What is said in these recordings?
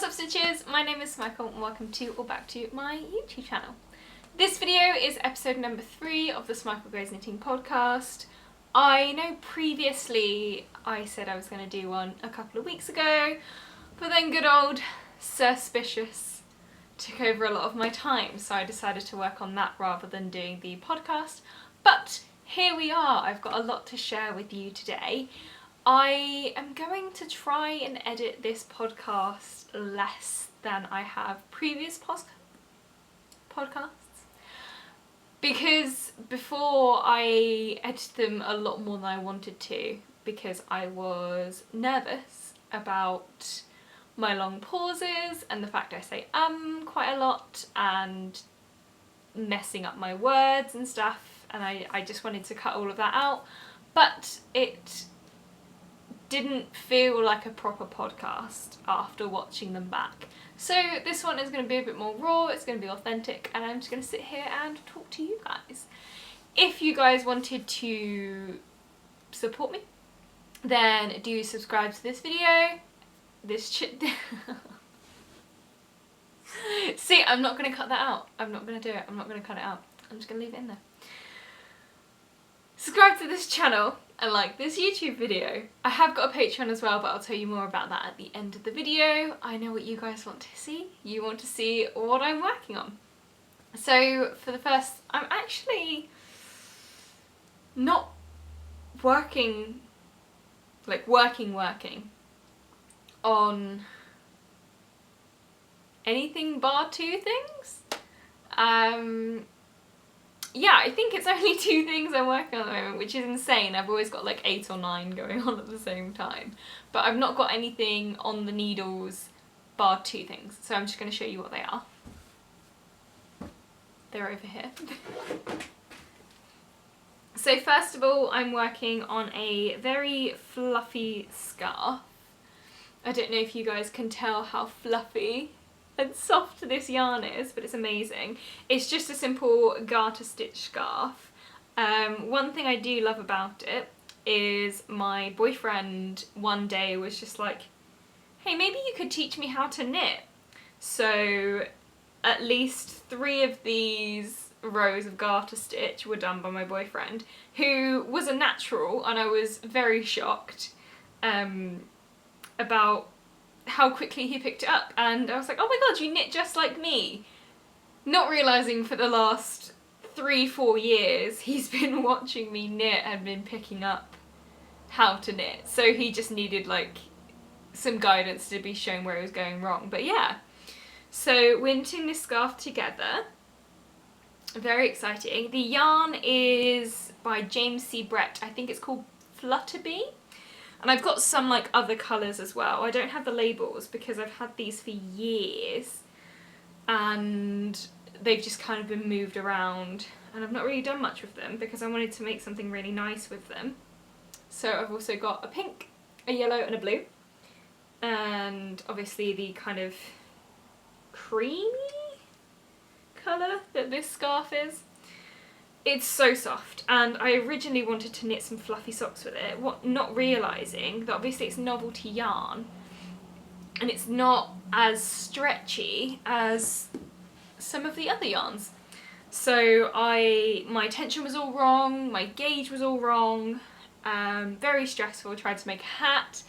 What's up stitches, my name is Smikel and welcome to or back to my YouTube channel. This video is episode number 3 of the SmikleGoesKnitting podcast. I know previously I said I was going to do one a couple of weeks ago, but then good old Suspicious took over a lot of my time, so I decided to work on that rather than doing the podcast. But here we are, I've got a lot to share with you today. I am going to try and edit this podcast less than I have previous podcasts, because before I edited them a lot more than I wanted to because I was nervous about my long pauses and the fact I say quite a lot and messing up my words and stuff, and I just wanted to cut all of that out, but it didn't feel like a proper podcast after watching them back. So this one is going to be a bit more raw, it's going to be authentic, and I'm just going to sit here and talk to you guys. If you guys wanted to support me, then do subscribe to this video. See, I'm not going to cut that out. I'm not going to do it. I'm not going to cut it out. I'm just going to leave it in there. Subscribe to this channel and like this YouTube video. I have got a Patreon as well, but I'll tell you more about that at the end of the video. I know what you guys want to see. You want to see what I'm working on. So for the first, I'm actually not working on anything bar 2 things. Yeah, I think it's only 2 things I'm working on at the moment, which is insane. I've always got like 8 or 9 going on at the same time. But I've not got anything on the needles bar 2 things. So I'm just going to show you what they are. They're over here. So first of all, I'm working on a very fluffy scarf. I don't know if you guys can tell how fluffy and soft this yarn is, but it's amazing. It's just a simple garter stitch scarf. One thing I do love about it is my boyfriend one day was just like, hey, maybe you could teach me how to knit. So at least 3 of these rows of garter stitch were done by my boyfriend, who was a natural, and I was very shocked about how quickly he picked it up, and I was like, oh my god, you knit just like me, not realising for the last 3-4 years he's been watching me knit and been picking up how to knit, so he just needed like some guidance to be shown where he was going wrong. But yeah, so we're knitting this scarf together. Very exciting. The yarn is by James C. Brett. I think it's called Flutterbee. And I've got some like other colours as well. I don't have the labels because I've had these for years and they've just kind of been moved around, and I've not really done much with them because I wanted to make something really nice with them. So I've also got a pink, a yellow and a blue, and obviously the kind of creamy colour that this scarf is. It's so soft, and I originally wanted to knit some fluffy socks with it, not realising that obviously it's novelty yarn and it's not as stretchy as some of the other yarns. So my tension was all wrong, my gauge was all wrong, very stressful. Tried to make a hat,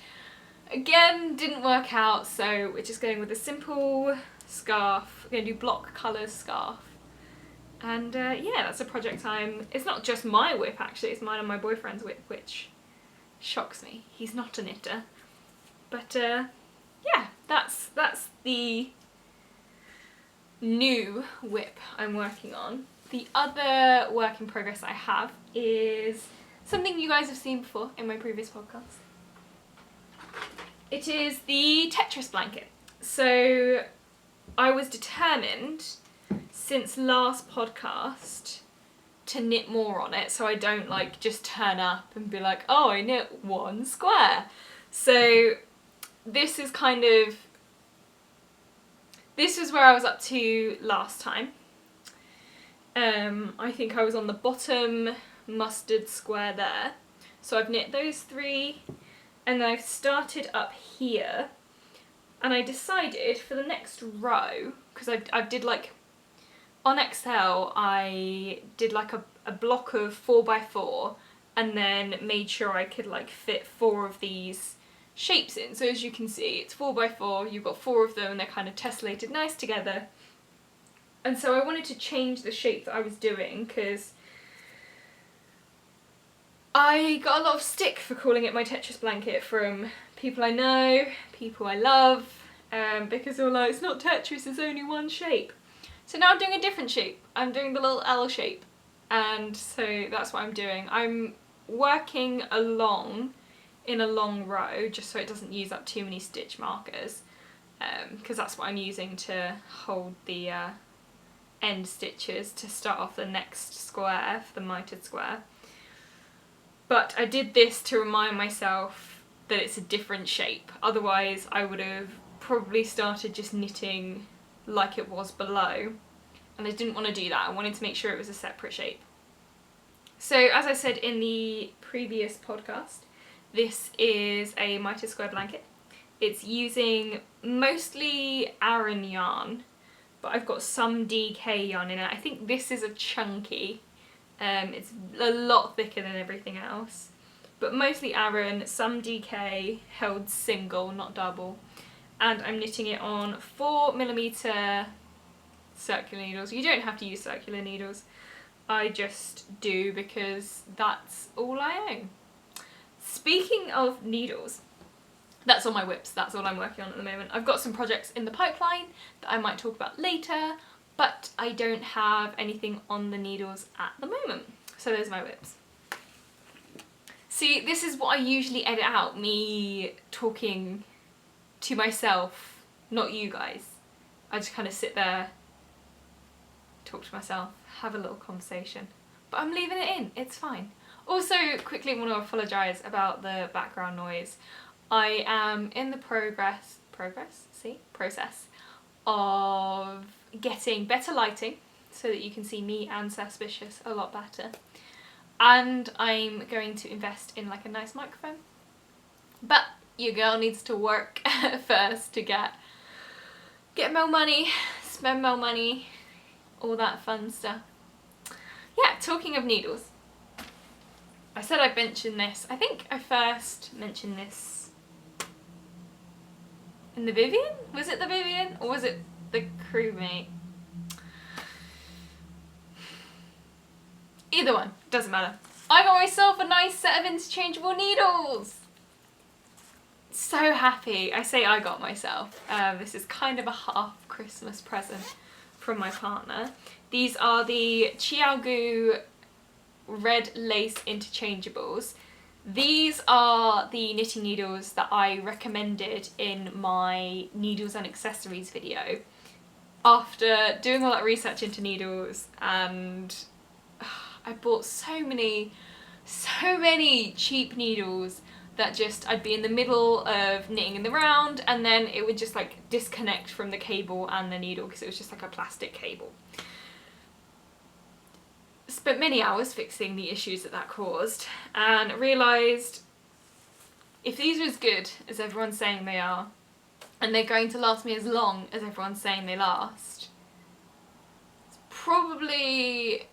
again didn't work out, so we're just going with a simple scarf. We're going to do block colours scarf. And yeah, that's a project it's not just my whip actually, it's mine and my boyfriend's whip, which shocks me. He's not a knitter. But yeah, that's the new whip I'm working on. The other work in progress I have is something you guys have seen before in my previous podcast. It is the Tetris Blanket. So I was determined since last podcast to knit more on it, so I don't like just turn up and be like, oh, I knit 1 square. So this is this is where I was up to last time. I think I was on the bottom mustard square there. So I've knit those 3, and then I've started up here And I decided for the next row, because I did like, on Excel I did like a block of 4x4 and then made sure I could like fit 4 of these shapes in. So as you can see, it's 4x4, you've got 4 of them and they're kind of tessellated nice together. And so I wanted to change the shape that I was doing because I got a lot of stick for calling it my Tetris Blanket from people I know, people I love, because they were like, it's not Tetris, it's only one shape. So now I'm doing a different shape. I'm doing the little L shape. And so that's what I'm doing. I'm working along in a long row just so it doesn't use up too many stitch markers, because that's what I'm using to hold the end stitches to start off the next square for the mitered square. But I did this to remind myself that it's a different shape. Otherwise I would have probably started just knitting like it was below, and I didn't want to do that. I wanted to make sure it was a separate shape. So as I said in the previous podcast, this is a mitered square blanket. It's using mostly Aran yarn, but I've got some DK yarn in it. I think this is a Chonky. It's a lot thicker than everything else, but mostly Aran, some DK, held single, not double. And I'm knitting it on 4mm circular needles. You don't have to use circular needles. I just do because that's all I own. Speaking of needles, that's all my whips, that's all I'm working on at the moment. I've got some projects in the pipeline that I might talk about later, but I don't have anything on the needles at the moment. So there's my whips. See, this is what I usually edit out, me talking to myself, not you guys. I just kind of sit there, talk to myself, have a little conversation. But I'm leaving it in, it's fine. Also, quickly want to apologise about the background noise. I am in the process of getting better lighting so that you can see me and Suspicious a lot better. And I'm going to invest in like a nice microphone. But your girl needs to work first to get more money, spend more money, all that fun stuff. Yeah, talking of needles, I said I'd mention this. I think I first mentioned this in the Vivian? Was it the Vivian or was it the Crewmate? Either one, doesn't matter. I got myself a nice set of interchangeable needles. So happy. I say I got myself. This is kind of a half Christmas present from my partner. These are the Chiagoo red lace interchangeables. These are the knitting needles that I recommended in my needles and accessories video. After doing all that research into needles, and I bought so many cheap needles that just, I'd be in the middle of knitting in the round and then it would just like disconnect from the cable and the needle because it was just like a plastic cable. Spent many hours fixing the issues that caused and realised if these are as good as everyone's saying they are and they're going to last me as long as everyone's saying they last, it's probably,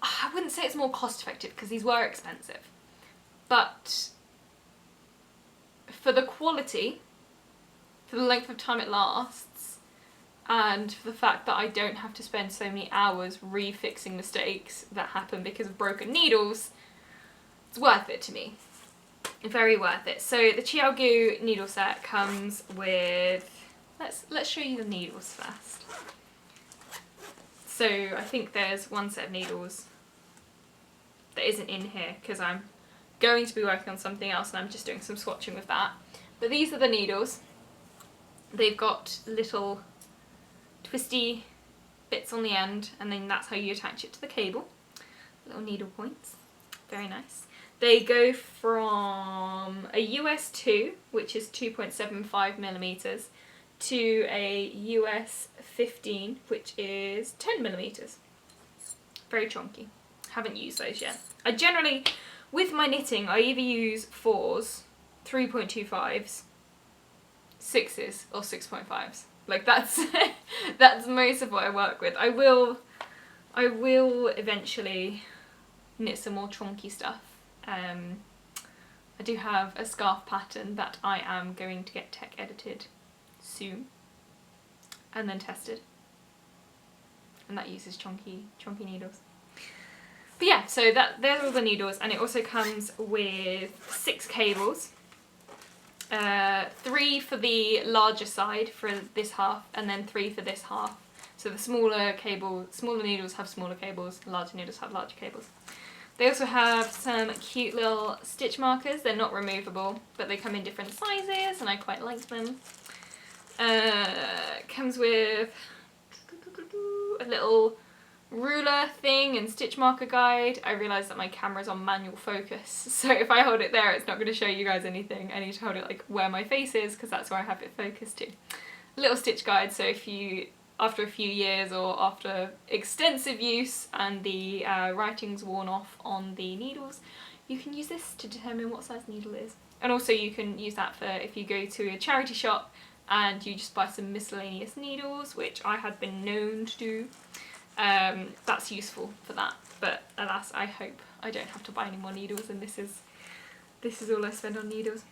I wouldn't say it's more cost effective because these were expensive, but for the quality, for the length of time it lasts, and for the fact that I don't have to spend so many hours refixing mistakes that happen because of broken needles, it's worth it to me. Very worth it. So the Chiagoo needle set comes with, let's show you the needles first. So I think there's one set of needles that isn't in here because I'm going to be working on something else and I'm just doing some swatching with that. But these are the needles. They've got little twisty bits on the end and then that's how you attach it to the cable. Little needle points. Very nice. They go from a US 2, which is 2.75mm, to a US 15, which is 10mm. Very chunky. Haven't used those yet. I generally, with my knitting, I either use 4s, 3.25s, 6s or 6.5s. Like that's that's most of what I work with. I will eventually knit some more chonky stuff. I do have a scarf pattern that I am going to get tech edited soon and then tested, and that uses chonky needles. But yeah, so there's all the needles, and it also comes with 6 cables. 3 for the larger side for this half, and then 3 for this half. So the smaller needles have smaller cables, the larger needles have larger cables. They also have some cute little stitch markers. They're not removable, but they come in different sizes, and I quite like them. Comes with a little ruler thing and stitch marker guide. I realised that my camera's on manual focus, so if I hold it there it's not going to show you guys anything. I need to hold it like where my face is, because that's where I have it focused to. A little stitch guide, so if you, after a few years or after extensive use and the writing's worn off on the needles, you can use this to determine what size needle it is. And also you can use that for if you go to a charity shop and you just buy some miscellaneous needles, which I had been known to do. That's useful for that, but alas, I hope I don't have to buy any more needles, and this is all I spend on needles.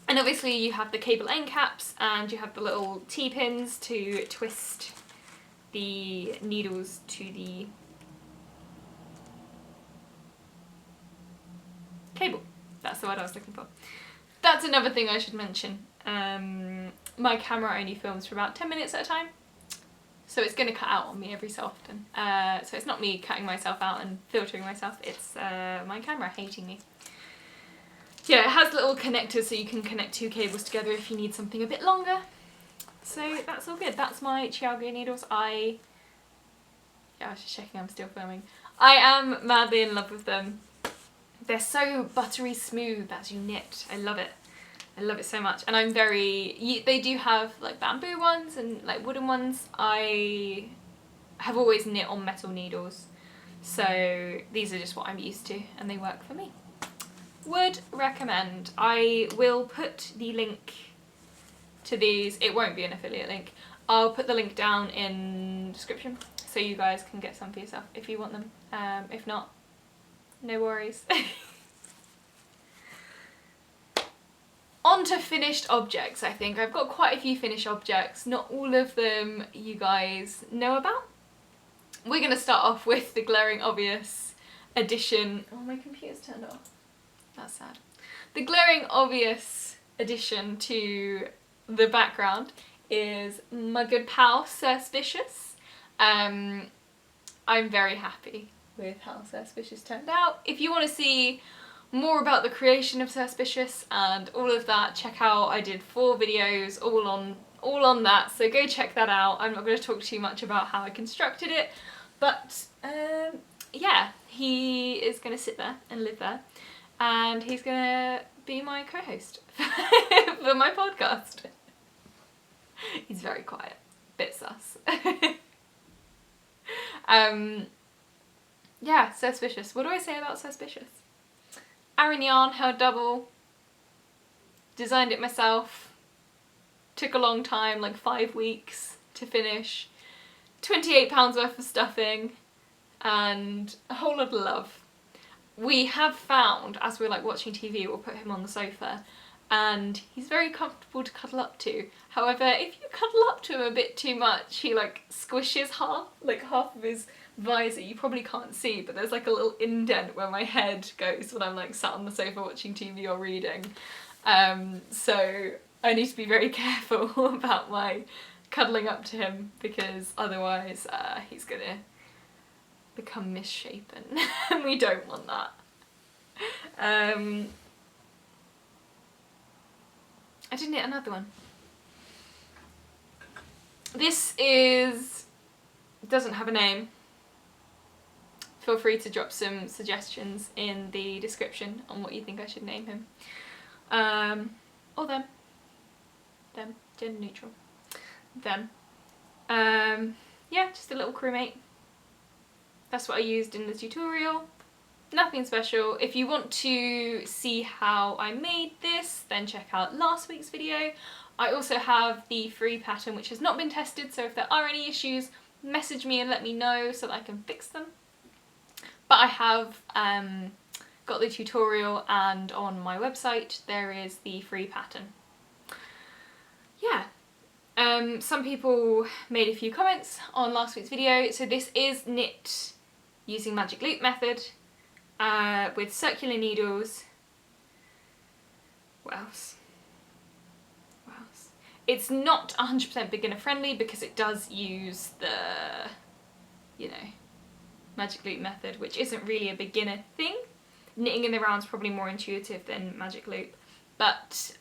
And obviously you have the cable end caps, and you have the little T-pins to twist the needles to the cable. That's the word I was looking for. That's another thing I should mention. My camera only films for about 10 minutes at a time, so it's going to cut out on me every so often. So it's not me cutting myself out and filtering myself, it's my camera hating me. Yeah, it has little connectors so you can connect 2 cables together if you need something a bit longer. So that's all good. That's my Chiagoo needles. I was just checking I'm still filming. I am madly in love with them. They're so buttery smooth as you knit. I love it. I love it so much. And I'm they do have like bamboo ones and like wooden ones. I have always knit on metal needles, so these are just what I'm used to and they work for me. Would recommend. I will put the link to these. It won't be an affiliate link. I'll put the link down in the description so you guys can get some for yourself if you want them. If not, no worries. On to finished objects, I think. I've got quite a few finished objects. Not all of them you guys know about. We're going to start off with the glaring obvious addition. Oh, my computer's turned off. That's sad. The glaring obvious addition to the background is my good pal Suspicious. I'm very happy with how Suspicious turned out. If you want to see more about the creation of Suspicious and all of that, check out, I did 4 videos all on that, so go check that out. I'm not going to talk too much about how I constructed it, but yeah, he is going to sit there and live there, and he's going to be my co-host for my podcast. He's very quiet, bit sus. Yeah, Suspicious. What do I say about Suspicious? Aran yarn, held double, designed it myself, took a long time, like 5 weeks to finish, £28 worth of stuffing, and a whole lot of love. We have found, as we're like watching TV, we'll put him on the sofa, and he's very comfortable to cuddle up to. However, if you cuddle up to him a bit too much, he like squishes half of his visor. You probably can't see, but there's like a little indent where my head goes when I'm like sat on the sofa watching TV or reading. So I need to be very careful about my cuddling up to him, because otherwise he's gonna become misshapen and we don't want that. I did knit another one. This doesn't have a name. Feel free to drop some suggestions in the description on what you think I should name him. Or them. Them. Gender neutral. Them. Yeah, just a little crewmate. That's what I used in the tutorial. Nothing special. If you want to see how I made this, then check out last week's video. I also have the free pattern which has not been tested, so if there are any issues, message me and let me know so that I can fix them. But I have got the tutorial, and on my website there is the free pattern. Yeah. Some people made a few comments on last week's video. So this is knit using magic loop method with circular needles. What else? What else? It's not 100% beginner friendly because it does use the, you know, magic loop method, which isn't really a beginner thing. Knitting in the round is probably more intuitive than magic loop, but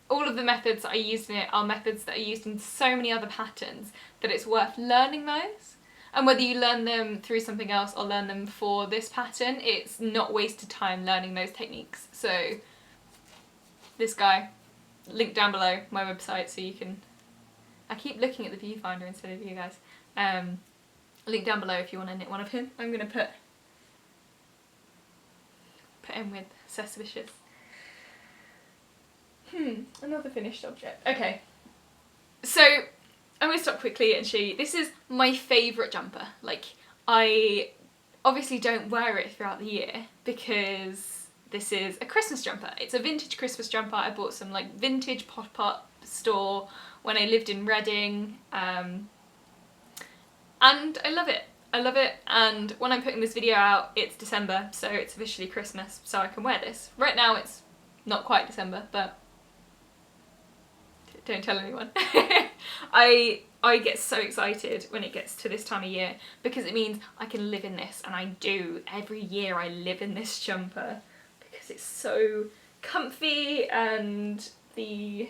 all of the methods that I used in it are methods that are used in so many other patterns that it's worth learning those. And whether you learn them through something else or learn them for this pattern, it's not wasted time learning those techniques. So this guy, link down below, my website, so you can, I keep looking at the viewfinder instead of you guys. Link down below if you want to knit one of him. I'm going to put him with Suspicious. Another finished object. Okay, so I'm going to stop quickly and show you. This is my favourite jumper. Like, I obviously don't wear it throughout the year because this is a Christmas jumper. It's a vintage Christmas jumper. I bought some like vintage pop-up store when I lived in Reading, and I love it. I love it, and when I'm putting this video out, it's December, so it's officially Christmas, so I can wear this. Right now it's not quite December, but don't tell anyone. I get so excited when it gets to this time of year because it means I can live in this, and I do. Every year I live in this jumper because it's so comfy and the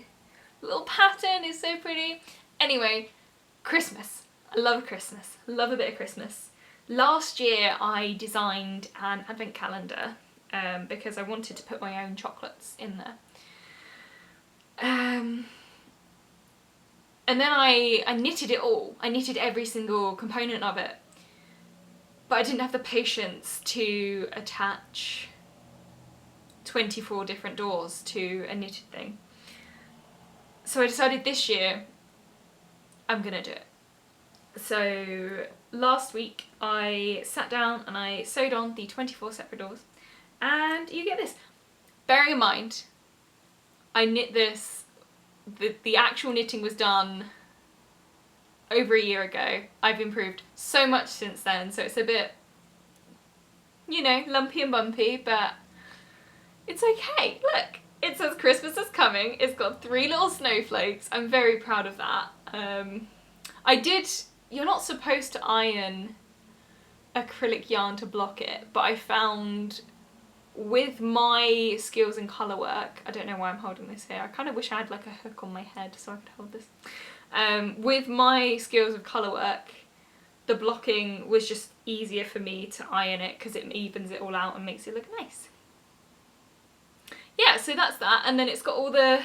little pattern is so pretty. Anyway, Christmas. I love Christmas. Love a bit of Christmas. Last year I designed an advent calendar because I wanted to put my own chocolates in there. And then I knitted it all. I knitted every single component of it. But I didn't have the patience to attach 24 different doors to a knitted thing. So I decided this year I'm gonna do it. So last week I sat down and I sewed on the 24 separate doors, and you get this. Bearing in mind, I knit this, the actual knitting was done over a year ago. I've improved so much since then, so it's a bit, you know, lumpy and bumpy, but it's okay. Look, it says Christmas is coming. It's got 3 little snowflakes. I'm very proud of that. You're not supposed to iron acrylic yarn to block it, but I found with my skills in colour work, I don't know why I'm holding this here, I kind of wish I had like a hook on my head so I could hold this. With my skills of colour work, the blocking was just easier for me to iron it because it evens it all out and makes it look nice. Yeah, so that's that, and then it's got all the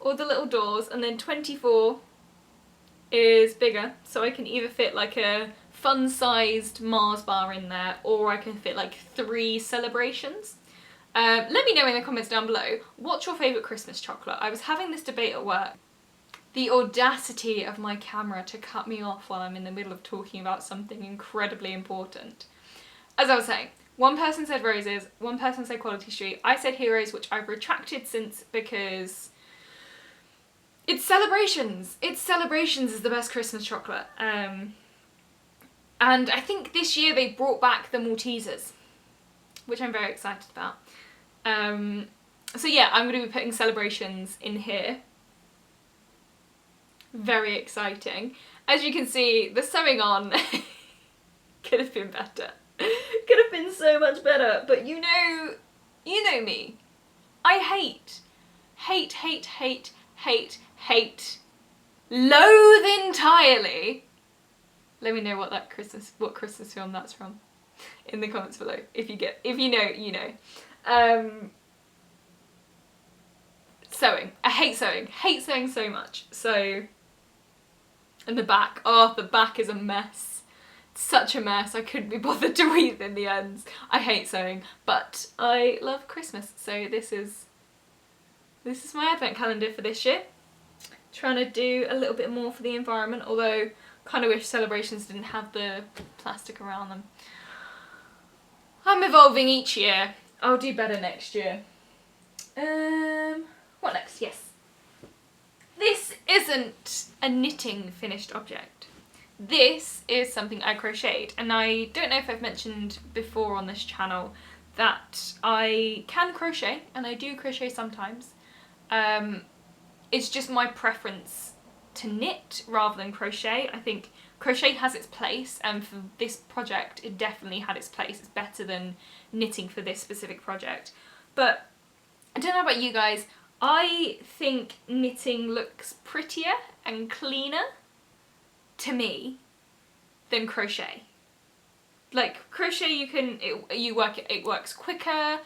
little doors, and then 24 is bigger, so I can either fit like a fun-sized Mars bar in there, or I can fit like 3 celebrations. Let me know in the comments down below, what's your favourite Christmas chocolate? I was having this debate at work. The audacity of my camera to cut me off while I'm in the middle of talking about something incredibly important. As I was saying, one person said roses, one person said Quality Street, I said heroes, which I've retracted since because it's celebrations. It's celebrations is the best Christmas chocolate. And I think this year they brought back the Maltesers, which I'm very excited about. So yeah, I'm going to be putting celebrations in here. Very exciting. As you can see, the sewing on could have been better. Could have been so much better, but you know me. I hate, loathe entirely. Let me know what Christmas film that's from in the comments below. If you know, you know. Sewing. I hate sewing so much. So, and the back, oh, the back is a mess. It's such a mess. I couldn't be bothered to weave in the ends. I hate sewing, but I love Christmas, so this is this is my advent calendar for this year. Trying to do a little bit more for the environment, although kind of wish celebrations didn't have the plastic around them. I'm evolving each year. I'll do better next year. What next? Yes. This isn't a knitting finished object. This is something I crocheted, and I don't know if I've mentioned before on this channel that I can crochet, and I do crochet sometimes. It's just my preference to knit rather than crochet. I think crochet has its place, and for this project it definitely had its place. It's better than knitting for this specific project. But I don't know about you guys, I think knitting looks prettier and cleaner to me than crochet. Like crochet, it works quicker,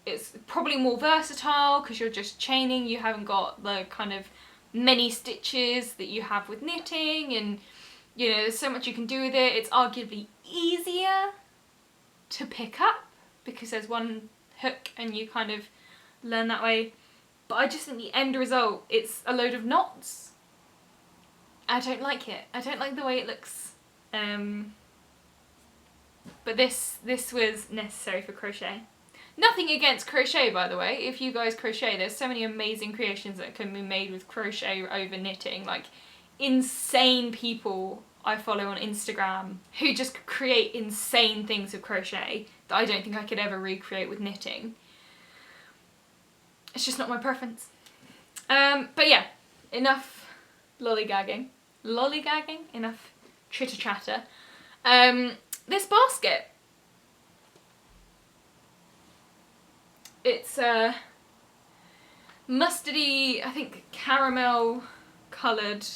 it's probably more versatile because you're just chaining, you haven't got the kind of many stitches that you have with knitting, and you know, there's so much you can do with it. It's arguably easier to pick up because there's one hook and you kind of learn that way. But I just think the end result, it's a load of knots. I don't like it. I don't like the way it looks. But this was necessary for crochet. Nothing against crochet, by the way. If you guys crochet, there's so many amazing creations that can be made with crochet over knitting. Like insane people I follow on Instagram who just create insane things with crochet that I don't think I could ever recreate with knitting. It's just not my preference. But yeah, enough lollygagging. Enough chitter chatter. This basket. It's mustardy, I think caramel coloured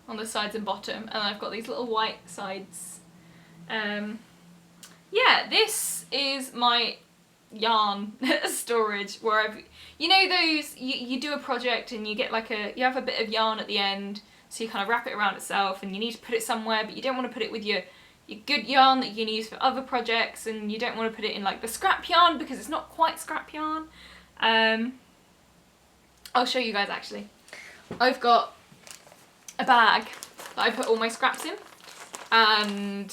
on the sides and bottom, and I've got these little white sides. Yeah, this is my yarn storage where you know those, you do a project and you get like you have a bit of yarn at the end, so you kind of wrap it around itself and you need to put it somewhere, but you don't want to put it with your good yarn that you can use for other projects, and you don't want to put it in like the scrap yarn because it's not quite scrap yarn. I'll show you guys actually. I've got a bag that I put all my scraps in, and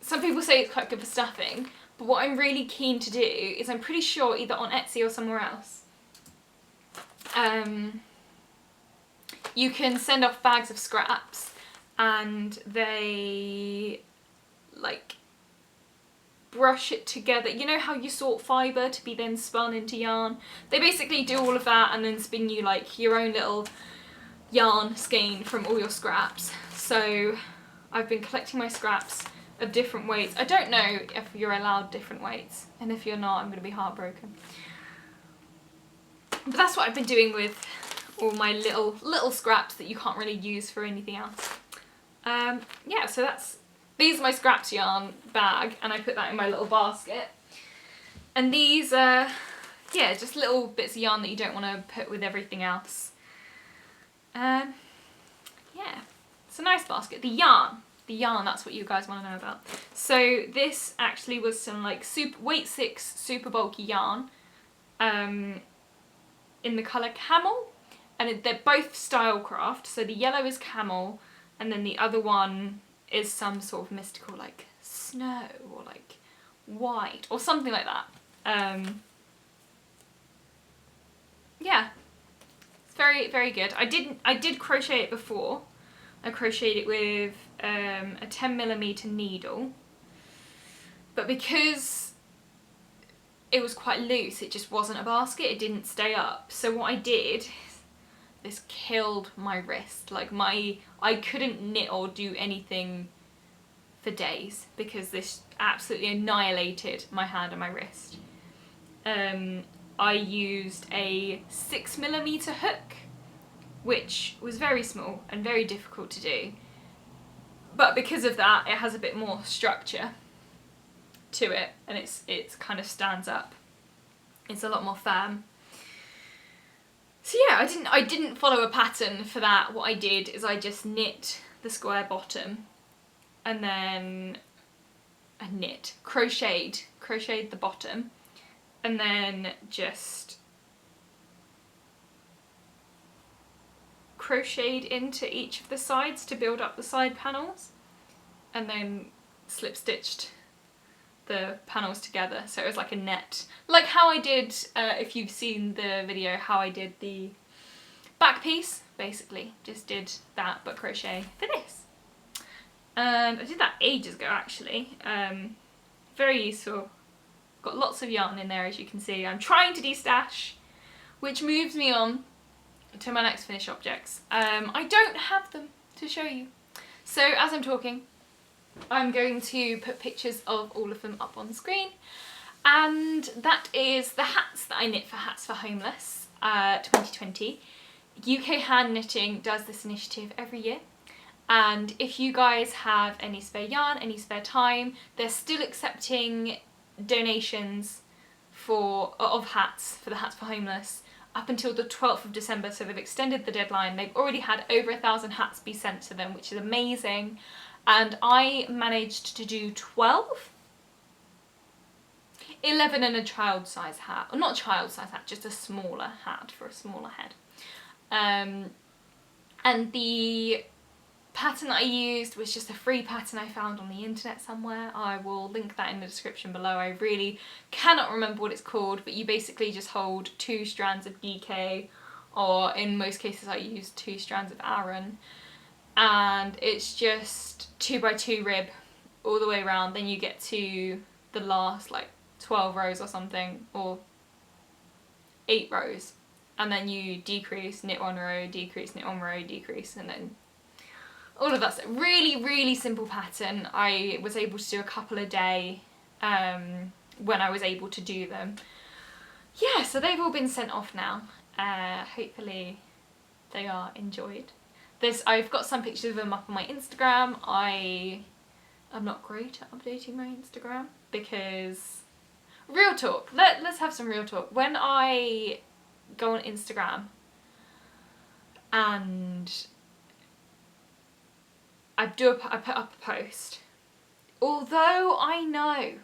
some people say it's quite good for stuffing, but what I'm really keen to do is, I'm pretty sure either on Etsy or somewhere else, you can send off bags of scraps and they like brush it together. You know how you sort fibre to be then spun into yarn? They basically do all of that and then spin you like your own little yarn skein from all your scraps. So I've been collecting my scraps of different weights. I don't know if you're allowed different weights, and if you're not, I'm going to be heartbroken. But that's what I've been doing with all my little scraps that you can't really use for anything else. Yeah, so these are my scraps yarn bag, and I put that in my little basket. And these are, yeah, just little bits of yarn that you don't want to put with everything else. Yeah, it's a nice basket. The yarn, that's what you guys want to know about. So this actually was some like weight 6 super bulky yarn in the colour camel, and they're both Stylecraft. So the yellow is camel, and then the other one is some sort of mystical like snow or like white or something like that. Yeah, it's very, very good. I did crochet it before. I crocheted it with a 10mm needle, but because it was quite loose, it just wasn't a basket, it didn't stay up. So what I did, this killed my wrist. Like I couldn't knit or do anything for days because this absolutely annihilated my hand and my wrist. I used a 6mm hook, which was very small and very difficult to do. But because of that, it has a bit more structure to it, and it's kind of stands up. It's a lot more firm. So yeah, I didn't follow a pattern for that. What I did is I just knit the square bottom, and then I crocheted the bottom, and then just crocheted into each of the sides to build up the side panels, and then slip stitched the panels together, so it was like a net, like how I did, if you've seen the video, how I did the back piece. Basically just did that but crochet for this, and I did that ages ago actually. Very useful, got lots of yarn in there as you can see. I'm trying to de-stash, which moves me on to my next finished objects. I don't have them to show you, so as I'm talking I'm going to put pictures of all of them up on screen, and that is the hats that I knit for Hats for Homeless 2020. UK Hand Knitting does this initiative every year, and if you guys have any spare yarn, any spare time, they're still accepting donations of hats for the Hats for Homeless up until the 12th of December, so they've extended the deadline. They've already had over 1,000 hats be sent to them, which is amazing, and I managed to do 12? 11 and a child size hat, or not child size hat, just a smaller hat for a smaller head. And the pattern that I used was just a free pattern I found on the internet somewhere. I will link that in the description below. I really cannot remember what it's called, but you basically just hold 2 strands of DK, or in most cases I used 2 strands of Aran, and it's just 2x2 rib all the way around. Then you get to the last like 12 rows or something, or 8 rows, and then you decrease, knit 1 row, decrease, knit 1 row, decrease, and then all of that. So really simple pattern. I was able to do a couple a day when I was able to do them. Yeah, so they've all been sent off now. Hopefully they are enjoyed. I've got some pictures of them up on my Instagram. I'm not great at updating my Instagram because, real talk, let's have some real talk. When I go on Instagram and I put up a post, although I know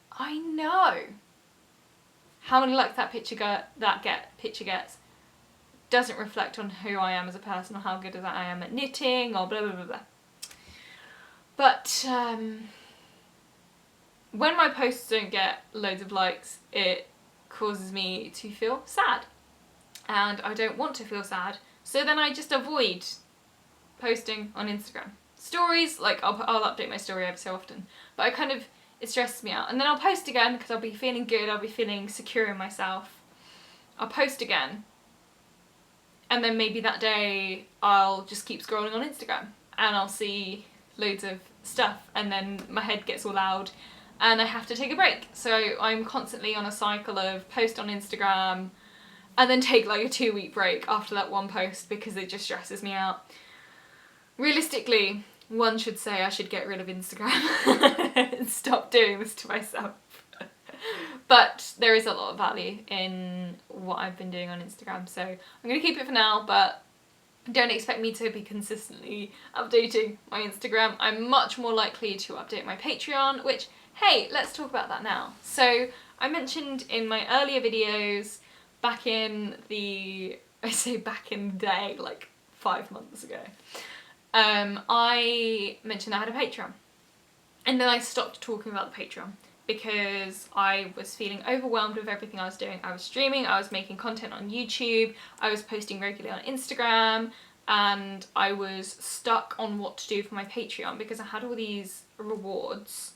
how many likes that picture gets, doesn't reflect on who I am as a person or how good I am at knitting or blah blah blah blah. But when my posts don't get loads of likes, it causes me to feel sad, and I don't want to feel sad, so then I just avoid posting on Instagram. Stories, like I'll update my story every so often, but it stresses me out, and then I'll post again because I'll be feeling good, I'll be feeling secure in myself. I'll post again, and then maybe that day I'll just keep scrolling on Instagram and I'll see loads of stuff, and then my head gets all loud and I have to take a break. So I'm constantly on a cycle of post on Instagram and then take like a 2-week break after that one post because it just stresses me out. Realistically, one should say I should get rid of Instagram and stop doing this to myself. But there is a lot of value in what I've been doing on Instagram, so I'm going to keep it for now, but don't expect me to be consistently updating my Instagram. I'm much more likely to update my Patreon, which, hey, let's talk about that now. So I mentioned in my earlier videos, back in the day, like 5 months ago, I mentioned I had a Patreon. And then I stopped talking about the Patreon because I was feeling overwhelmed with everything I was doing. I was streaming, I was making content on YouTube, I was posting regularly on Instagram, and I was stuck on what to do for my Patreon because I had all these rewards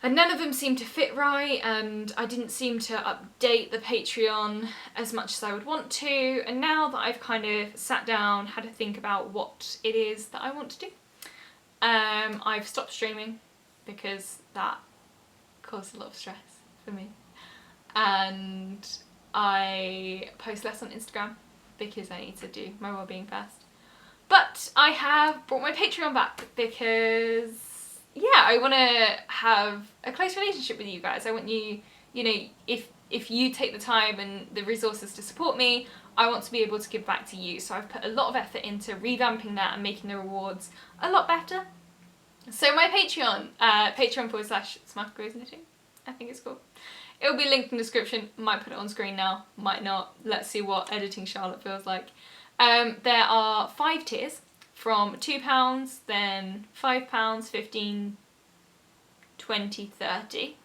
and none of them seemed to fit right, and I didn't seem to update the Patreon as much as I would want to. And now that I've kind of sat down, had to think about what it is that I want to do, I've stopped streaming because that caused a lot of stress for me, and I post less on Instagram because I need to do my well-being first. But I have brought my Patreon back because, yeah, I want to have a close relationship with you guys. I want you, if you take the time and the resources to support me, I want to be able to give back to you. So I've put a lot of effort into revamping that and making the rewards a lot better. So my Patreon, patreon.com/SmikleGoesKnitting, I think it's called. It'll be linked in the description. Might put it on screen now, might not. Let's see what editing Charlotte feels like. There are 5 tiers, from £2, then £5, 15, 20, 30.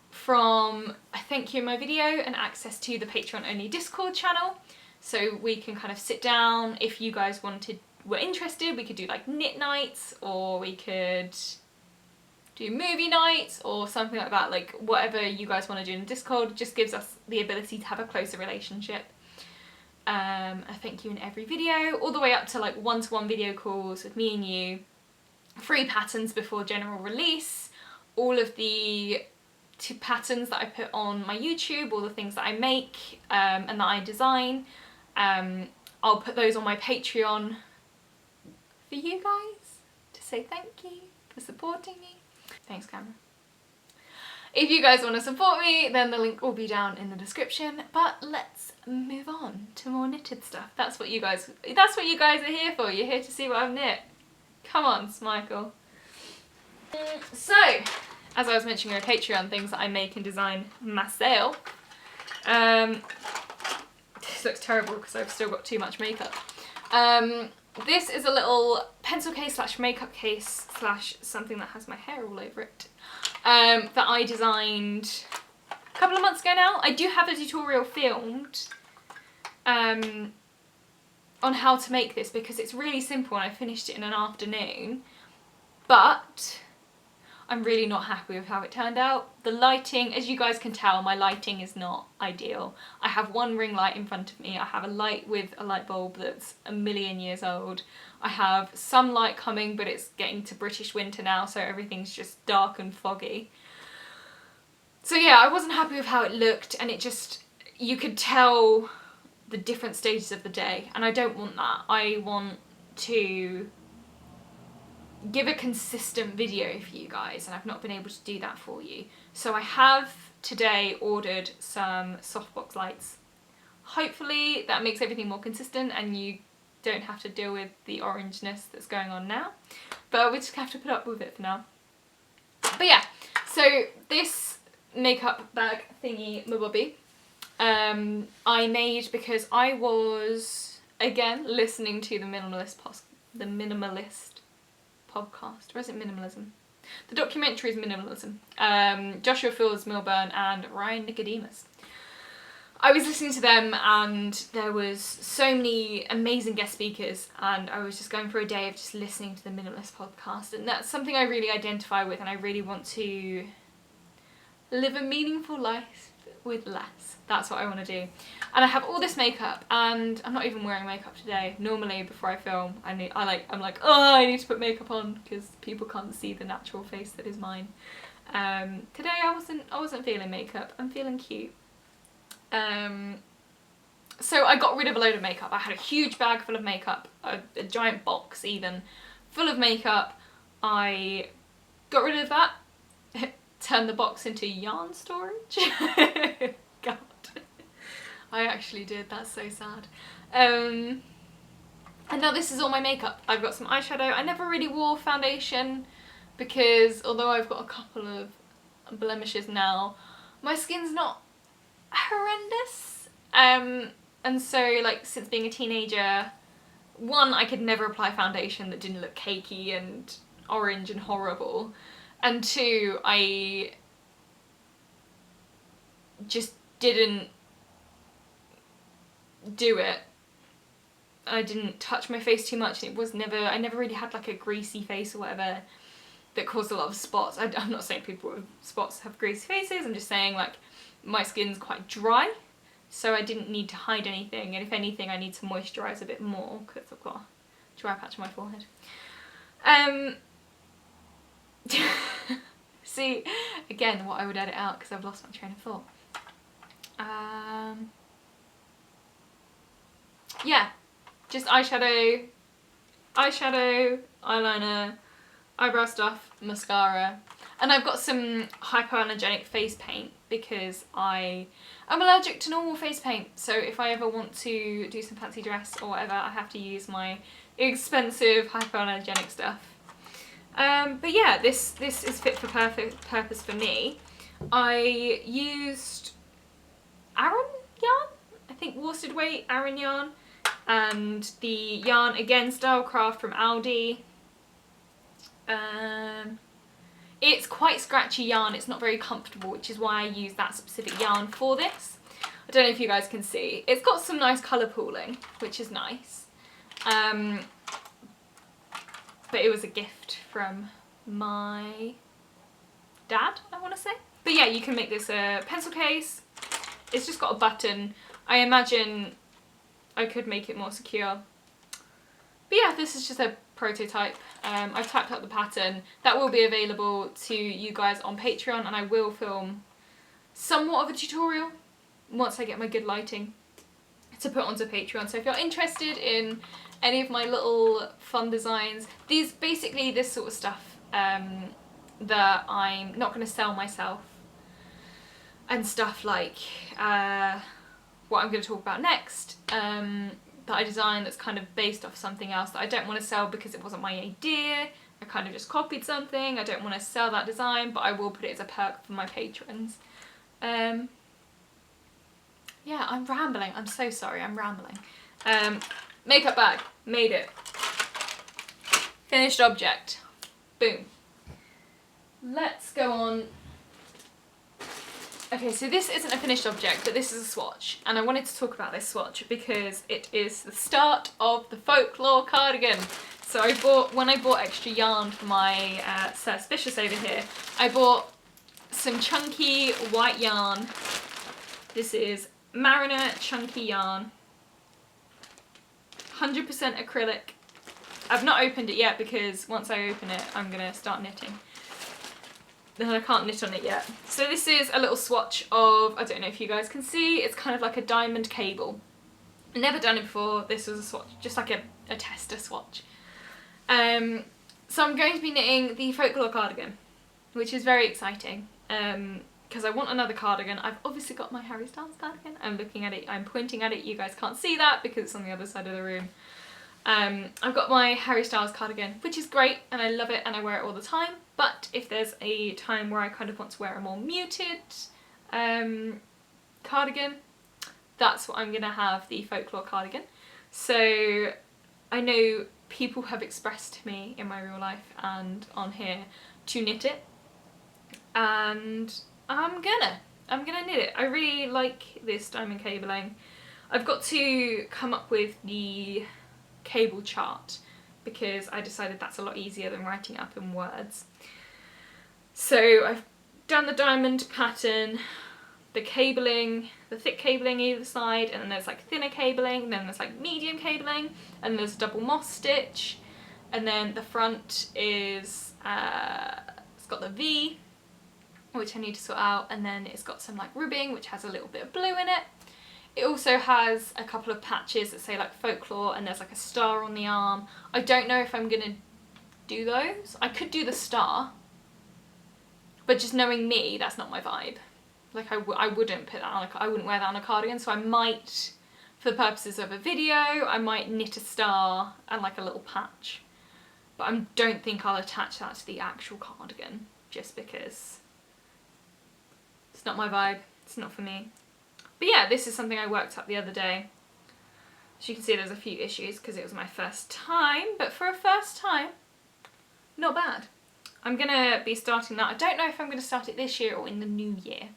From a thank you in my video and access to the Patreon only Discord channel, so we can kind of sit down. If you guys were interested, we could do like knit nights, or we could do movie nights or something like that, like whatever you guys want to do in Discord. Just gives us the ability to have a closer relationship. A thank you in every video, all the way up to like one-to-one video calls with me and you, free patterns before general release, all of the patterns that I put on my YouTube, all the things that I make and that I design. I'll put those on my Patreon for you guys to say thank you for supporting me. Thanks, Cameron. If you guys want to support me, then the link will be down in the description. But let's move on to more knitted stuff. That's what you guys are here for. You're here to see what I've knit. Come on, Smichael. So, as I was mentioning on Patreon, things that I make and design myself. This looks terrible because I've still got too much makeup. This is a little pencil case slash makeup case slash something that has my hair all over it, that I designed a couple of months ago now. I do have a tutorial filmed on how to make this because it's really simple and I finished it in an afternoon, but I'm really not happy with how it turned out. The lighting, as you guys can tell, my lighting is not ideal. I have one ring light in front of me. I have a light with a light bulb that's a million years old. I have some light coming, but it's getting to British winter now, so everything's just dark and foggy. So yeah, I wasn't happy with how it looked, and it just, you could tell the different stages of the day, and I don't want that. I want to give a consistent video for you guys, and I've not been able to do that for you. So I have today ordered some softbox lights. Hopefully that makes everything more consistent and you don't have to deal with the orangeness that's going on now, but we just have to put up with it for now. But yeah, so this makeup bag thingy mabobby I made because I was again listening to the Minimalist Podcast, or is it Minimalism? The documentary is Minimalism. Joshua Fields Milburn and Ryan Nicodemus. I was listening to them and there was so many amazing guest speakers, and I was just going for a day of just listening to the Minimalist Podcast, and that's something I really identify with, and I really want to live a meaningful life with less. That's what I want to do. And I have all this makeup, and I'm not even wearing makeup today. Normally before I film, I'm like, oh, I need to put makeup on because people can't see the natural face that is mine. Today I wasn't feeling makeup. I'm feeling cute. So I got rid of a load of makeup. I had a huge bag full of makeup, a giant box even, full of makeup. I got rid of that, turned the box into yarn storage. God, I actually did, that's so sad. And now this is all my makeup. I've got some eyeshadow. I never really wore foundation because although I've got a couple of blemishes now, my skin's not horrendous. And so like since being a teenager, one, I could never apply foundation that didn't look cakey and orange and horrible. And two, I just didn't do it. I didn't touch my face too much, and I never really had like a greasy face or whatever that caused a lot of spots. I'm not saying people with spots have greasy faces, I'm just saying like my skin's quite dry, so I didn't need to hide anything, and if anything I need to moisturise a bit more because I've got a dry patch on my forehead. See, again, what I would edit out because I've lost my train of thought. Yeah, just eyeshadow, eyeliner, eyebrow stuff, mascara, and I've got some hypoallergenic face paint because I am allergic to normal face paint, so if I ever want to do some fancy dress or whatever, I have to use my expensive hypoallergenic stuff. But yeah, this is fit for purpose for me. I used Aran yarn, I think worsted weight Aran yarn, And the yarn, again, Stylecraft from Aldi. It's quite scratchy yarn, it's not very comfortable, which is why I use that specific yarn for this. I don't know if you guys can see. It's got some nice colour pooling, which is nice. But it was a gift from my dad, I want to say. But yeah, you can make this a pencil case. It's just got a button. I imagine I could make it more secure. But yeah, this is just a prototype. I've typed up the pattern. That will be available to you guys on Patreon, and I will film somewhat of a tutorial once I get my good lighting to put onto Patreon. So if you're interested in any of my little fun designs, basically this sort of stuff that I'm not going to sell myself, and stuff like what I'm going to talk about next, that I designed that's kind of based off something else that I don't want to sell because it wasn't my idea. I kind of just copied something. I don't want to sell that design, but I will put it as a perk for my patrons. Yeah, I'm rambling. I'm so sorry, I'm rambling. Makeup bag, made it. Finished object, boom. Let's go on. Okay, so this isn't a finished object, but this is a swatch, and I wanted to talk about this swatch because it is the start of the Folklore Cardigan. So when I bought extra yarn for my Suspicious over here, I bought some chunky white yarn. This is Mariner chunky yarn, 100% acrylic. I've not opened it yet because once I open it, I'm gonna start knitting. Then I can't knit on it yet. So this is a little swatch of, I don't know if you guys can see, it's kind of like a diamond cable. I've never done it before. This was a swatch, just like a tester swatch. So I'm going to be knitting the Folklore Cardigan, which is very exciting because I want another cardigan. I've obviously got my Harry Styles cardigan. I'm looking at it, I'm pointing at it. You guys can't see that because it's on the other side of the room. I've got my Harry Styles cardigan, which is great and I love it and I wear it all the time, but if there's a time where I kind of want to wear a more muted cardigan, that's what I'm gonna have, the Folklore Cardigan. So I know people have expressed to me in my real life and on here to knit it, and I'm gonna knit it. I really like this diamond cabling. I've got to come up with the cable chart because I decided that's a lot easier than writing it up in words. So I've done the diamond pattern, the cabling, the thick cabling either side, and then there's like thinner cabling, and then there's like medium cabling, and there's a double moss stitch, and then the front is it's got the V, which I need to sort out, and then it's got some like ribbing which has a little bit of blue in it. It also has a couple of patches that say like folklore, and there's like a star on the arm. I don't know if I'm gonna do those. I could do the star, but just knowing me, that's not my vibe. Like I wouldn't put that on I wouldn't wear that on a cardigan, so I might, for the purposes of a video, I might knit a star and like a little patch. But I don't think I'll attach that to the actual cardigan, just because it's not my vibe, it's not for me. But yeah, this is something I worked up the other day. As you can see, there's a few issues because it was my first time, but for a first time, not bad. I'm gonna be starting that. I don't know if I'm gonna start it this year or in the new year.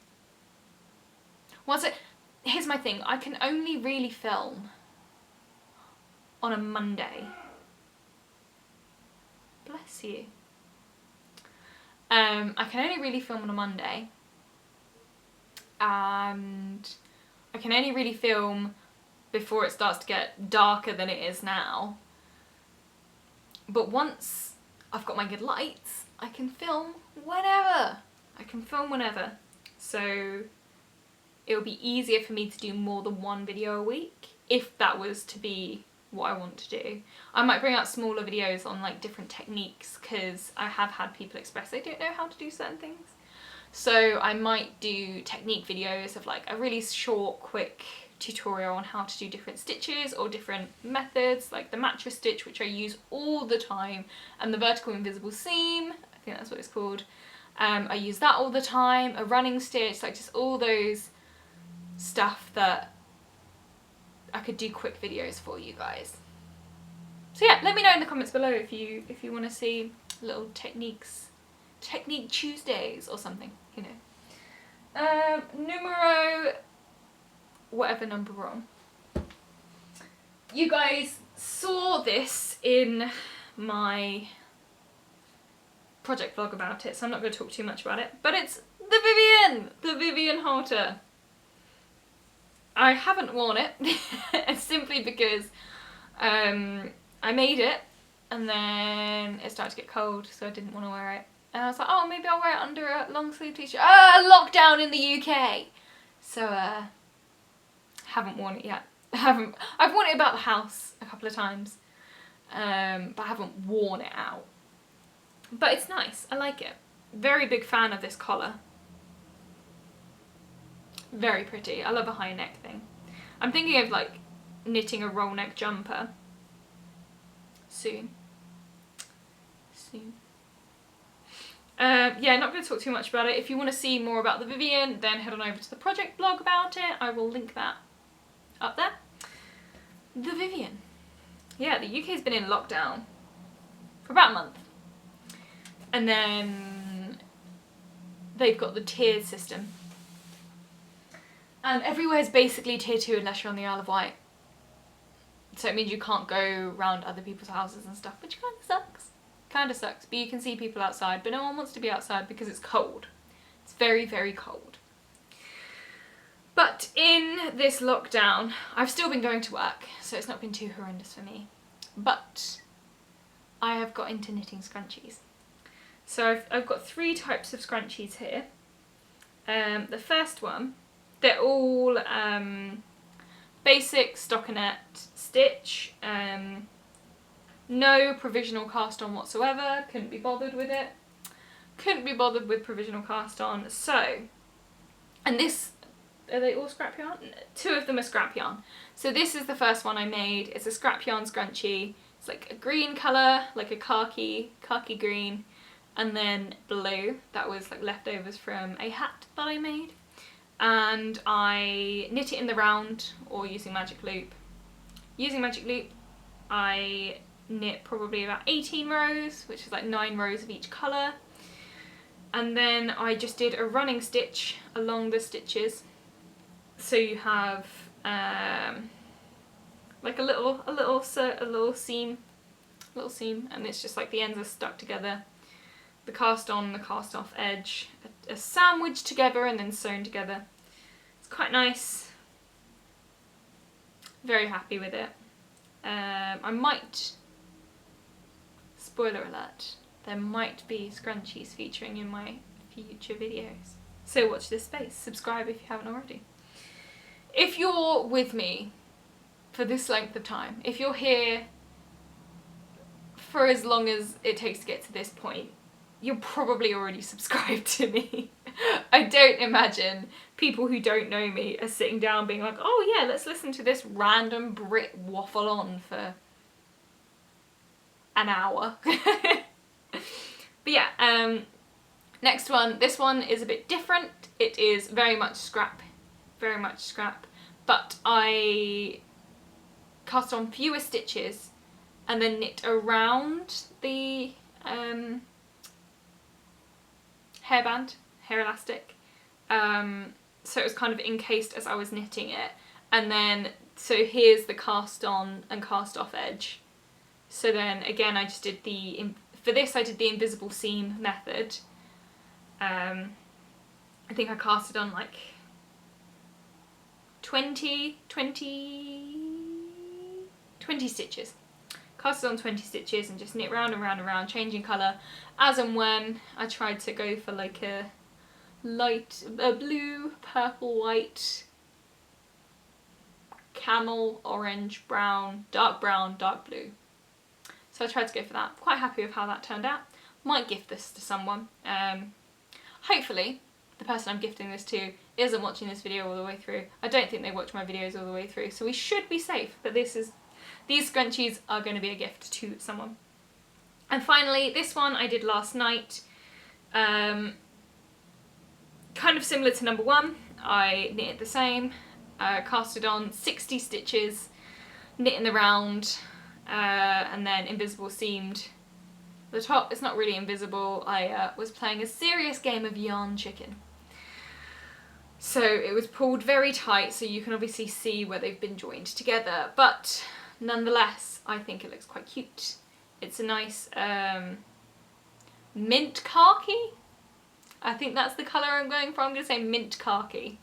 Here's my thing, I can only really film on a Monday. Bless you. I can only really film on a Monday, and I can only really film before it starts to get darker than it is now. But once I've got my good lights, I can film whenever. I can film whenever. So it'll be easier for me to do more than one video a week, if that was to be what I want to do. I might bring out smaller videos on like different techniques, because I have had people express they don't know how to do certain things. So I might do technique videos of like a really short, quick tutorial on how to do different stitches or different methods, like the mattress stitch, which I use all the time, and the vertical invisible seam, I think that's what it's called. I use that all the time, a running stitch, like just all those stuff that I could do quick videos for you guys. So yeah, let me know in the comments below if you want to see little technique Tuesdays or something, you know. Numero whatever number we're on. You guys saw this in my project vlog about it, so I'm not going to talk too much about it, but it's the Vivian Halter. I haven't worn it simply because I made it and then it started to get cold, so I didn't want to wear it. And I was like, oh, maybe I'll wear it under a long sleeve t-shirt. Lockdown in the UK! So, haven't worn it yet. I've worn it about the house a couple of times, but I haven't worn it out. But it's nice, I like it. Very big fan of this collar. Very pretty. I love a high neck thing. I'm thinking of like knitting a roll neck jumper soon. Yeah, not going to talk too much about it. If you want to see more about the Vivian, then head on over to the project blog about it. I will link that up there. The Vivian. Yeah, the UK's been in lockdown for about a month. And then they've got the tiered system. And everywhere's basically tier 2 unless you're on the Isle of Wight. So it means you can't go round other people's houses and stuff, which kind of sucks. Kind of sucks, but you can see people outside, but no one wants to be outside because it's cold. It's very, very cold. But in this lockdown, I've still been going to work, so it's not been too horrendous for me. But I have got into knitting scrunchies. So I've got 3 types of scrunchies here. The first one, they're all basic stockinette stitch, no provisional cast on whatsoever, couldn't be bothered with it. Couldn't be bothered with provisional cast on, so, and this, are they all scrap yarn? 2 of them are scrap yarn. So this is the first one I made. It's a scrap yarn scrunchie. It's like a green colour, like a khaki green, and then blue. That was like leftovers from a hat that I made. And I knit it in the round or using magic loop. Using magic loop, I knit probably about 18 rows, which is like 9 rows of each colour. And then I just did a running stitch along the stitches. So you have like a little seam, and it's just like the ends are stuck together. The cast on, the cast off edge are sandwiched together and then sewn together. It's quite nice. Very happy with it. I might, spoiler alert, there might be scrunchies featuring in my future videos. So watch this space. Subscribe if you haven't already. If you're with me for this length of time, if you're here for as long as it takes to get to this point, you're probably already subscribed to me. I don't imagine people who don't know me are sitting down being like, oh yeah, let's listen to this random Brit waffle on for an hour. But yeah, next one. This one is a bit different. It is very much scrap, but I cast on fewer stitches and then knit around the hairband, hair elastic. So it was kind of encased as I was knitting it. And then, so here's the cast on and cast off edge. So then again, I just did for this I did the invisible seam method. I think I casted on like 20 stitches. Casted on 20 stitches and just knit round and round and round, changing colour as and when. I tried to go for like a blue, purple, white, camel, orange, brown, dark blue. So I tried to go for that. Quite happy with how that turned out. Might gift this to someone. Hopefully the person I'm gifting this to isn't watching this video all the way through. I don't think they watch my videos all the way through, so we should be safe, but these scrunchies are going to be a gift to someone. And finally, this one I did last night. Kind of similar to number 1. I knitted the same. casted on 60 stitches, knit in the round, and then invisible seamed the top. It's not really invisible. I was playing a serious game of yarn chicken. So it was pulled very tight, so you can obviously see where they've been joined together, but nonetheless, I think it looks quite cute. It's a nice mint khaki. I think that's the colour I'm going for. I'm going to say mint khaki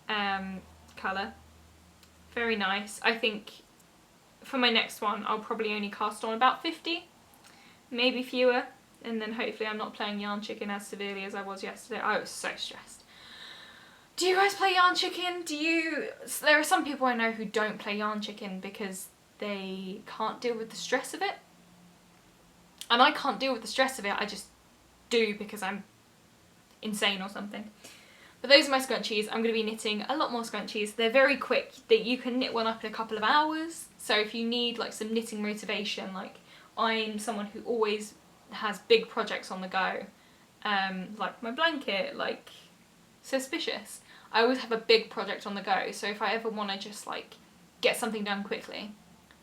colour. Very nice. I think for my next one, I'll probably only cast on about 50, maybe fewer, and then hopefully I'm not playing yarn chicken as severely as I was yesterday. I was so stressed. Do you guys play yarn chicken? There are some people I know who don't play yarn chicken because they can't deal with the stress of it. And I can't deal with the stress of it, I just do because I'm insane or something. But those are my scrunchies. I'm going to be knitting a lot more scrunchies. They're very quick, that you can knit one up in a couple of hours. So if you need like some knitting motivation, like I'm someone who always has big projects on the go, like my blanket, like Suspicious. I always have a big project on the go, so if I ever want to just like get something done quickly,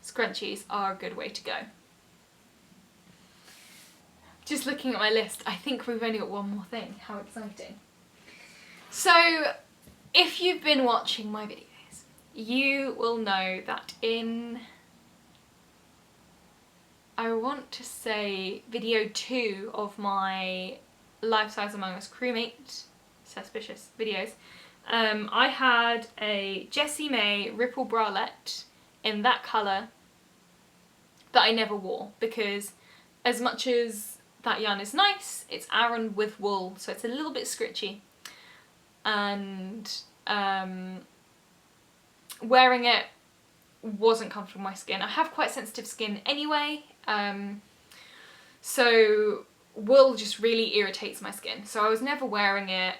scrunchies are a good way to go. Just looking at my list, I think we've only got one more thing. How exciting. So, if you've been watching my videos, you will know that in, I want to say, video 2 of my Lifesize Crewmate Suspicious videos, I had a Jessie May Ripple Bralette in that colour that I never wore, because as much as that yarn is nice, it's Aran with wool, so it's a little bit scritchy, and wearing it wasn't comfortable with my skin. I have quite sensitive skin anyway, so wool just really irritates my skin, so I was never wearing it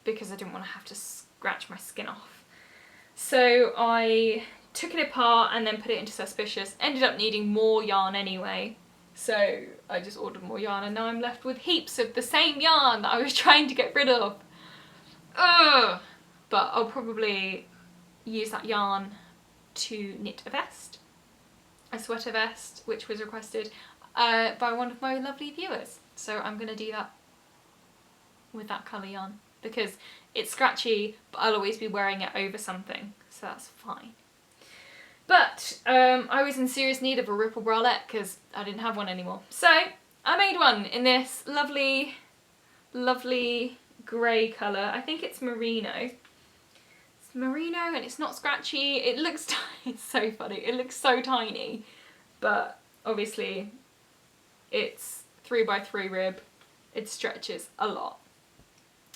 because I didn't want to have to scratch my skin off. So I took it apart and then put it into Suspicious, ended up needing more yarn anyway, so I just ordered more yarn, and now I'm left with heaps of the same yarn that I was trying to get rid of. Ugh! But I'll probably use that yarn to knit a vest, a sweater vest, which was requested by one of my lovely viewers. So I'm going to do that with that colour yarn, because it's scratchy, but I'll always be wearing it over something, so that's fine. But I was in serious need of a Ripple Bralette because I didn't have one anymore. So I made one in this lovely, lovely grey colour. I think it's merino. It's merino and it's not scratchy. It looks it's so funny. It looks so tiny, but obviously it's 3x3 rib. It stretches a lot.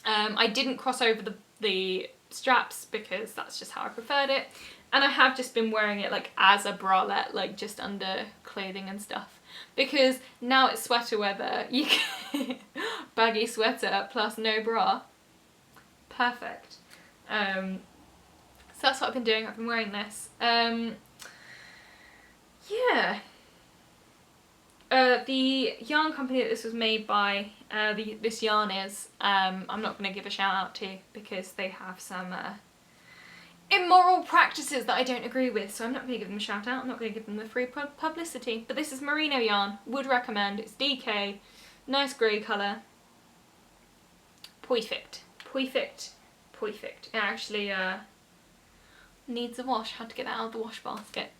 I didn't cross over the straps because that's just how I preferred it. And I have just been wearing it like as a bralette, like just under clothing and stuff. Because now it's sweater weather, you can baggy sweater plus no bra. Perfect. So that's what I've been doing. I've been wearing this. Yeah. The yarn company that this was made by, this yarn is, I'm not going to give a shout out to because they have some immoral practices that I don't agree with, so I'm not going to give them a shout out. I'm not going to give them the free publicity. But this is merino yarn. Would recommend. It's DK. Nice grey colour. Perfect. Perfect. Perfect. It actually needs a wash. Had to get that out of the wash basket.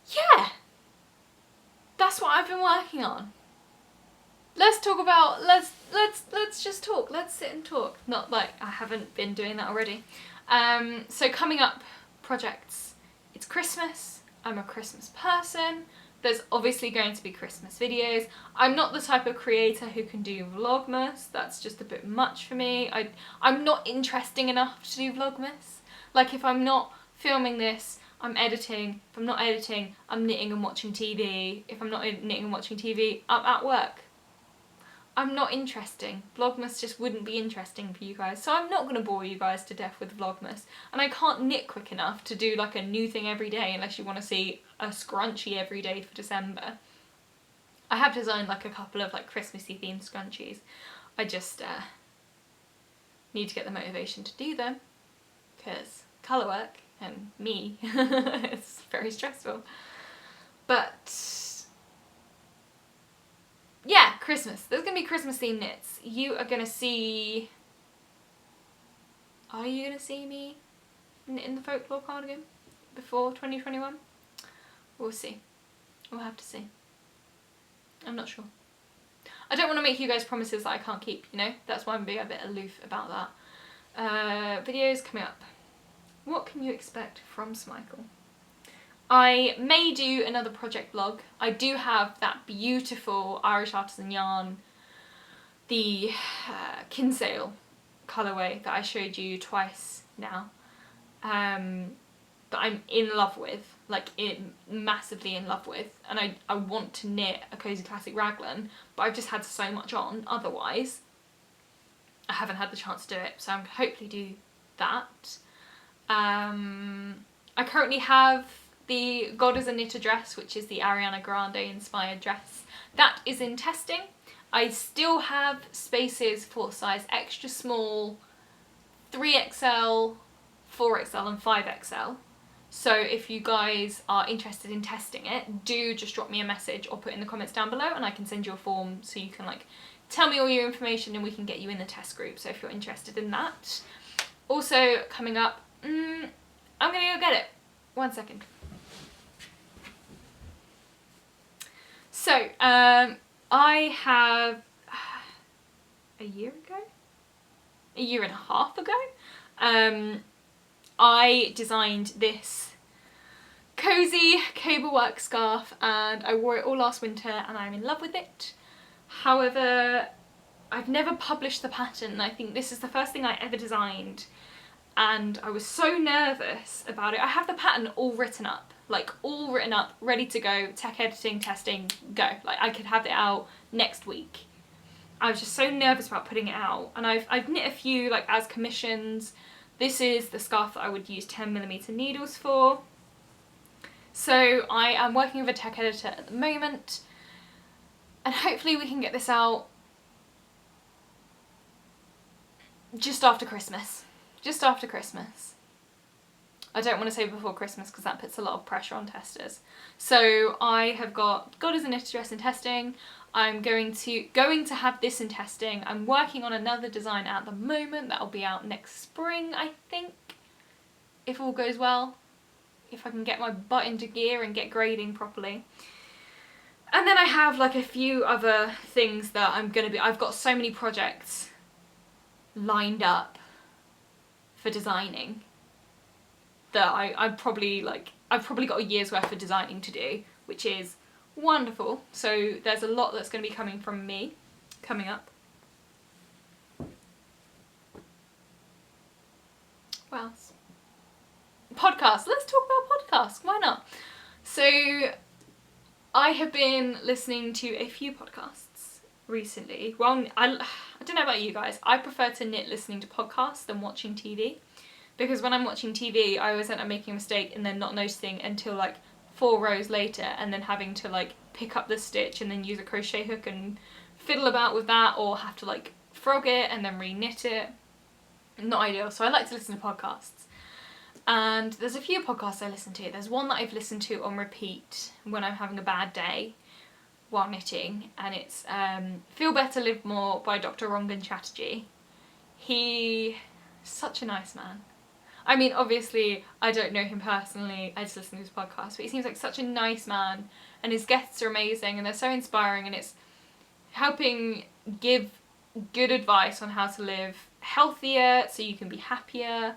Yeah, that's what I've been working on. Let's talk about, let's just talk. Let's sit and talk. Not like I haven't been doing that already. So coming up projects. It's Christmas. I'm a Christmas person. There's obviously going to be Christmas videos. I'm not the type of creator who can do Vlogmas. That's just a bit much for me. I'm not interesting enough to do Vlogmas. Like if I'm not filming this, I'm editing. If I'm not editing, I'm knitting and watching TV. If I'm not knitting and watching TV, I'm at work. I'm not interesting. Vlogmas just wouldn't be interesting for you guys. So I'm not going to bore you guys to death with Vlogmas. And I can't knit quick enough to do like a new thing every day unless you want to see a scrunchie every day for December. I have designed like a couple of like Christmassy themed scrunchies. I just, need to get the motivation to do them, because colour work and me, it's very stressful. But yeah, Christmas. There's going to be Christmas themed knits. You are going to see... Are you going to see me knitting the Folklore Cardigan before 2021? We'll see. We'll have to see. I'm not sure. I don't want to make you guys promises that I can't keep, you know? That's why I'm being a bit aloof about that. Videos coming up. What can you expect from Smikle? I may do another project vlog. I do have that beautiful Irish Artisan yarn, the Kinsale colourway that I showed you twice now, that I'm in love with, like massively in love with, and I want to knit a Cozy Classic raglan, but I've just had so much on otherwise. I haven't had the chance to do it, so I'm hopefully do that. I currently have the God is a Knitter dress, which is the Ariana Grande inspired dress. That is in testing. I still have spaces for size extra small, 3XL, 4XL and 5XL. So if you guys are interested in testing it, do just drop me a message or put in the comments down below, and I can send you a form so you can like tell me all your information and we can get you in the test group, so if you're interested in that. Also coming up, I'm gonna go get it. 1 second. So, I have, a year and a half ago, I designed this cozy cable work scarf, and I wore it all last winter and I'm in love with it. However, I've never published the pattern. I think this is the first thing I ever designed, and I was so nervous about it. I have the pattern all written up, like all written up, ready to go, tech editing, testing, go. Like I could have it out next week. I was just so nervous about putting it out, and I've knit a few like as commissions. This is the scarf that I would use 10mm needles for. So I am working with a tech editor at the moment, and hopefully we can get this out just after Christmas. Just after Christmas. I don't want to say before Christmas because that puts a lot of pressure on testers. So I have got God is a Knitter dress in testing. I'm going to have this in testing. I'm working on another design at the moment that'll be out next spring, I think, if all goes well. If I can get my butt into gear and get grading properly. And then I have like a few other things that I've got so many projects lined up for designing that I've probably got a year's worth of designing to do, which is wonderful. So there's a lot that's going to be coming from me coming up. What else? Podcasts. Let's talk about podcasts. Why not? So I have been listening to a few podcasts recently. Well, I don't know about you guys. I prefer to knit listening to podcasts than watching TV. Because when I'm watching TV, I always end up making a mistake and then not noticing until like 4 rows later, and then having to like pick up the stitch and then use a crochet hook and fiddle about with that, or have to like frog it and then re-knit it. Not ideal. So I like to listen to podcasts. And there's a few podcasts I listen to. There's one that I've listened to on repeat when I'm having a bad day while knitting, and it's Feel Better, Live More by Dr. Rangan Chatterjee. He's such a nice man. I mean, obviously, I don't know him personally, I just listen to his podcast, but he seems like such a nice man, and his guests are amazing, and they're so inspiring, and it's helping give good advice on how to live healthier so you can be happier,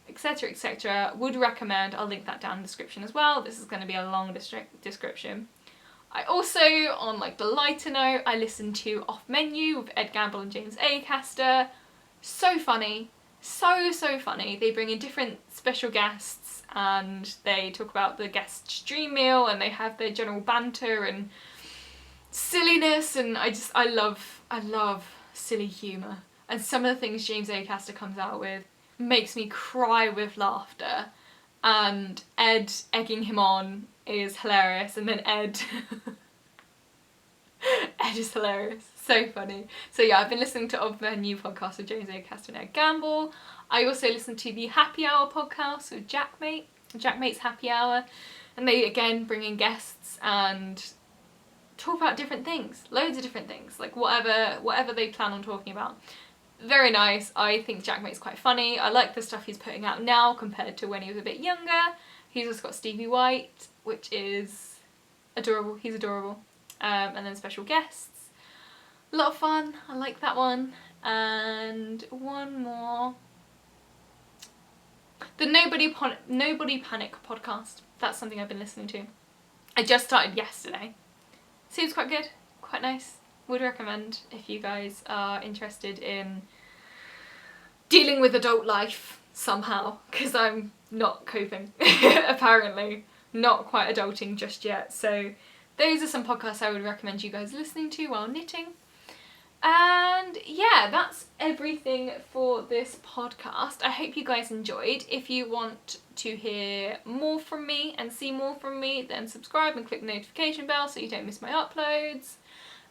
etc, etc. Would recommend. I'll link that down in the description as well. This is going to be a long description. I also, on like the lighter note, I listened to Off Menu with Ed Gamble and James Acaster. So funny. So funny. They bring in different special guests and they talk about the guest's dream meal, and they have their general banter and silliness, and I love silly humour. And some of the things James Acaster comes out with makes me cry with laughter, and Ed egging him on is hilarious, and then Ed is hilarious. So funny. So yeah, I've been listening to of their new podcast with James A. Castanet Gamble. I also listen to the Happy Hour podcast with Jackmate's Happy Hour, and they again bring in guests and talk about different things, loads of different things, like whatever they plan on talking about. Very nice. I think Jackmate's quite funny. I like the stuff he's putting out now compared to when he was a bit younger. He's also got Stevie White, which is adorable. He's adorable. And then special guests. A lot of fun. I like that one. And one more. The Nobody Panic podcast. That's something I've been listening to. I just started yesterday. Seems quite good. Quite nice. Would recommend if you guys are interested in dealing with adult life somehow, because I'm not coping. Apparently not quite adulting just yet. So those are some podcasts I would recommend you guys listening to while knitting. And yeah, that's everything for this podcast. I hope you guys enjoyed. If you want to hear more from me and see more from me, then subscribe and click the notification bell so you don't miss my uploads.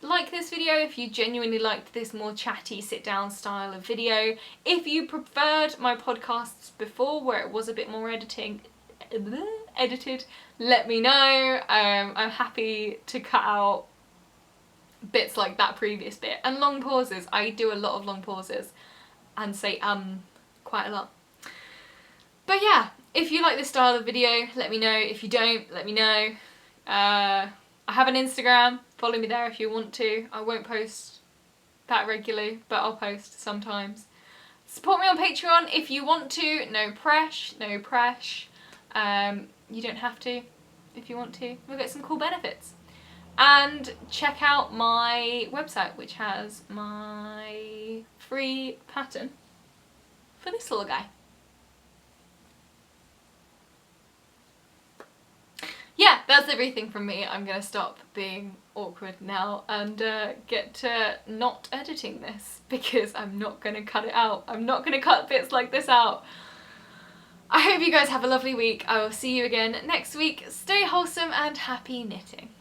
Like this video if you genuinely liked this more chatty sit down style of video. If you preferred my podcasts before where it was a bit more edited, let me know. I'm happy to cut out bits like that previous bit and long pauses. I do a lot of long pauses and say quite a lot. But yeah, if you like this style of video, let me know. If you don't, let me know. I have an Instagram, follow me there if you want to. I won't post that regularly, but I'll post sometimes. Support me on Patreon if you want to, no press. You don't have to if you want to. We'll get some cool benefits. And check out my website, which has my free pattern for this little guy. Yeah, that's everything from me. I'm going to stop being awkward now and get to not editing this, because I'm not going to cut it out. I'm not going to cut bits like this out. I hope you guys have a lovely week. I will see you again next week. Stay wholesome and happy knitting.